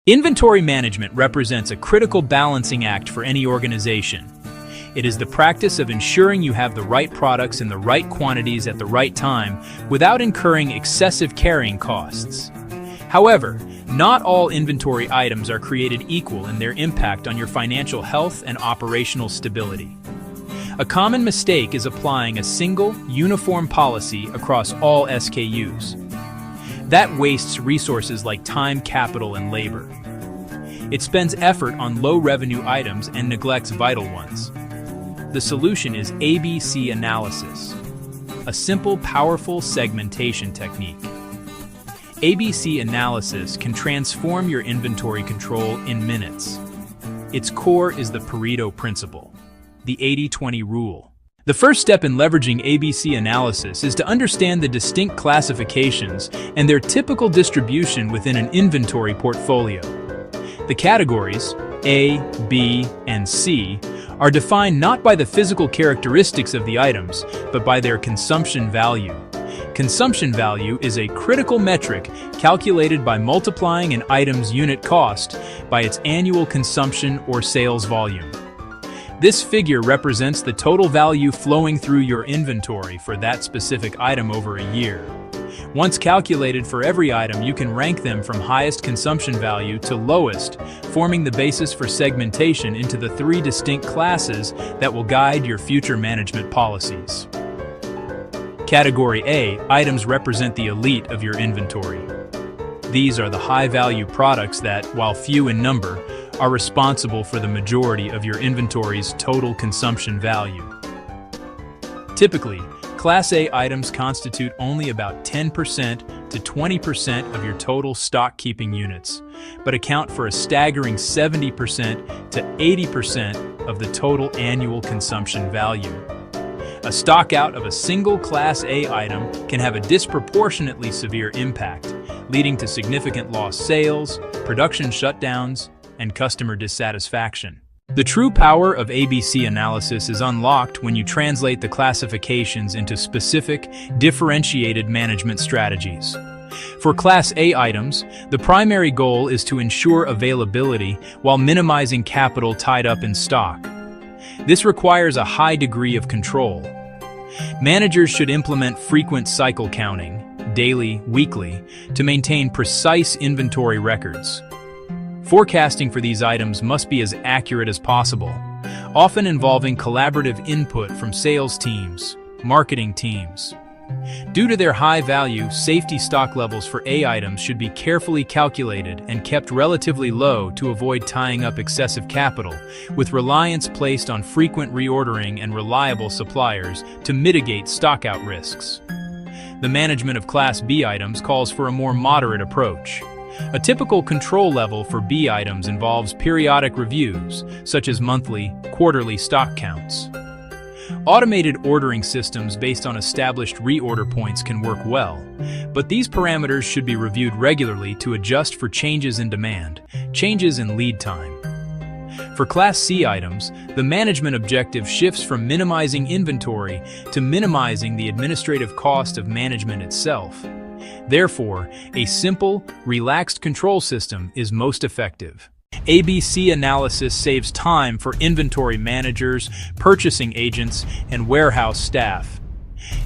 Inventory management represents a critical balancing act for any organization. It is the practice of ensuring you have the right products in the right quantities at the right time without incurring excessive carrying costs. However, not all inventory items are created equal in their impact on your financial health and operational stability. A common mistake is applying a single, uniform policy across all SKUs. That wastes resources like time, capital, and labor. It spends effort on low-revenue items and neglects vital ones. The solution is ABC analysis, a simple, powerful segmentation technique. ABC analysis can transform your inventory control in minutes. Its core is the Pareto principle, the 80-20 rule. The first step in leveraging ABC analysis is to understand the distinct classifications and their typical distribution within an inventory portfolio. The categories, A, B, and C, are defined not by the physical characteristics of the items, but by their consumption value. Consumption value is a critical metric calculated by multiplying an item's unit cost by its annual consumption or sales volume. This figure represents the total value flowing through your inventory for that specific item over a year. Once calculated for every item, you can rank them from highest consumption value to lowest, forming the basis for segmentation into the 3 distinct classes that will guide your future management policies. Category A, items represent the elite of your inventory. These are the high-value products that, while few in number, are responsible for the majority of your inventory's total consumption value. Typically, Class A items constitute only about 10% to 20% of your total stock-keeping units, but account for a staggering 70% to 80% of the total annual consumption value. A stockout of a single Class A item can have a disproportionately severe impact, leading to significant lost sales, production shutdowns, and customer dissatisfaction. The true power of ABC analysis is unlocked when you translate the classifications into specific, differentiated management strategies. For Class A items, the primary goal is to ensure availability while minimizing capital tied up in stock. This requires a high degree of control. Managers should implement frequent cycle counting, daily, weekly, to maintain precise inventory records. Forecasting for these items must be as accurate as possible, often involving collaborative input from sales teams, marketing teams. Due to their high value, safety stock levels for A items should be carefully calculated and kept relatively low to avoid tying up excessive capital, with reliance placed on frequent reordering and reliable suppliers to mitigate stockout risks. The management of Class B items calls for a more moderate approach. A typical control level for B items involves periodic reviews, such as monthly, quarterly stock counts. Automated ordering systems based on established reorder points can work well, but these parameters should be reviewed regularly to adjust for changes in demand, changes in lead time. For Class C items, the management objective shifts from minimizing inventory to minimizing the administrative cost of management itself. Therefore, a simple, relaxed control system is most effective. ABC analysis saves time for inventory managers, purchasing agents, and warehouse staff.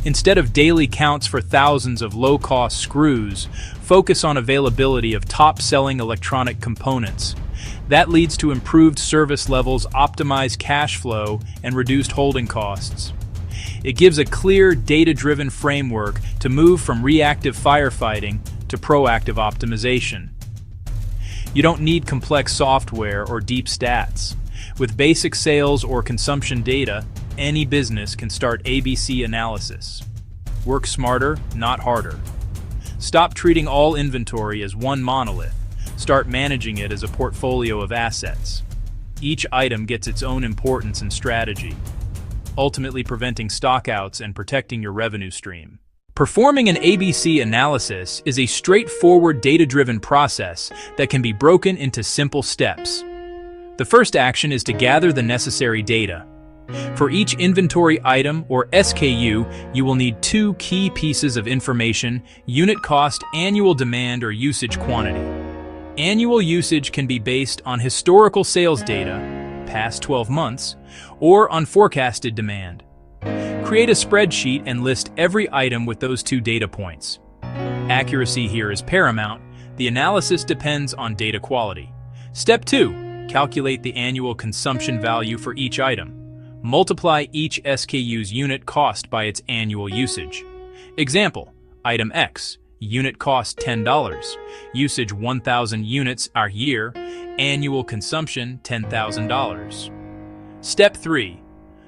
Instead of daily counts for thousands of low-cost screws, focus on availability of top-selling electronic components. That leads to improved service levels, optimized cash flow, and reduced holding costs. It gives a clear, data-driven framework to move from reactive firefighting to proactive optimization. You don't need complex software or deep stats. With basic sales or consumption data, any business can start ABC analysis. Work smarter, not harder. Stop treating all inventory as one monolith. Start managing it as a portfolio of assets. Each item gets its own importance and strategy, ultimately preventing stockouts and protecting your revenue stream. Performing an ABC analysis is a straightforward data-driven process that can be broken into simple steps. The first action is to gather the necessary data. For each inventory item or SKU, you will need 2 key pieces of information: unit cost, annual demand, or usage quantity. Annual usage can be based on historical sales data, past 12 months, or on forecasted demand. Create a spreadsheet and list every item with those two data points. Accuracy here is paramount. The analysis depends on data quality. Step 2. Calculate the annual consumption value for each item. Multiply each SKU's unit cost by its annual usage. Example, item X, unit cost $10, usage 1,000 units a year, annual consumption $10,000. Step 3.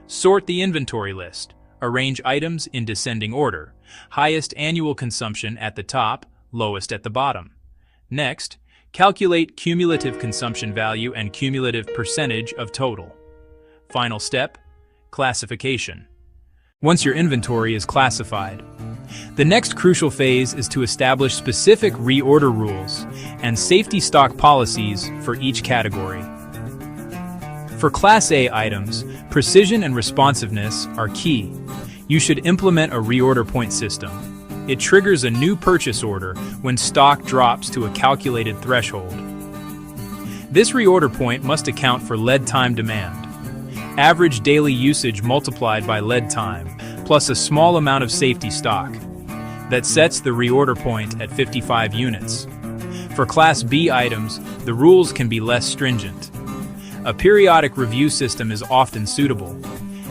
Sort the inventory list. Arrange items in descending order. Highest annual consumption at the top, lowest at the bottom. Next, calculate cumulative consumption value and cumulative percentage of total. Final step, classification. Once your inventory is classified, the next crucial phase is to establish specific reorder rules and safety stock policies for each category. For Class A items, precision and responsiveness are key. You should implement a reorder point system. It triggers a new purchase order when stock drops to a calculated threshold. This reorder point must account for lead time demand. Average daily usage multiplied by lead time, plus a small amount of safety stock. That sets the reorder point at 55 units. For Class B items, the rules can be less stringent. A periodic review system is often suitable.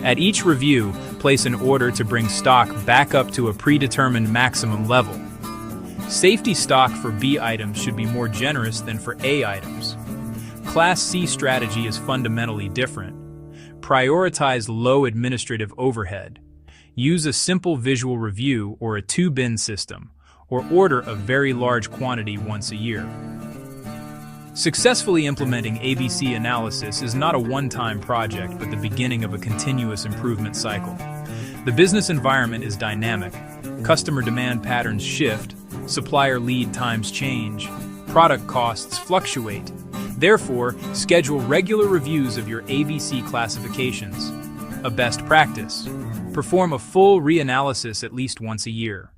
At each review, place an order to bring stock back up to a predetermined maximum level. Safety stock for B items should be more generous than for A items. Class C strategy is fundamentally different. Prioritize low administrative overhead. Use a simple visual review or a 2-bin system, or order a very large quantity once a year. Successfully implementing ABC analysis is not a one-time project, but the beginning of a continuous improvement cycle. The business environment is dynamic. Customer demand patterns shift, supplier lead times change, product costs fluctuate. Therefore, schedule regular reviews of your ABC classifications. A best practice: perform a full reanalysis at least once a year.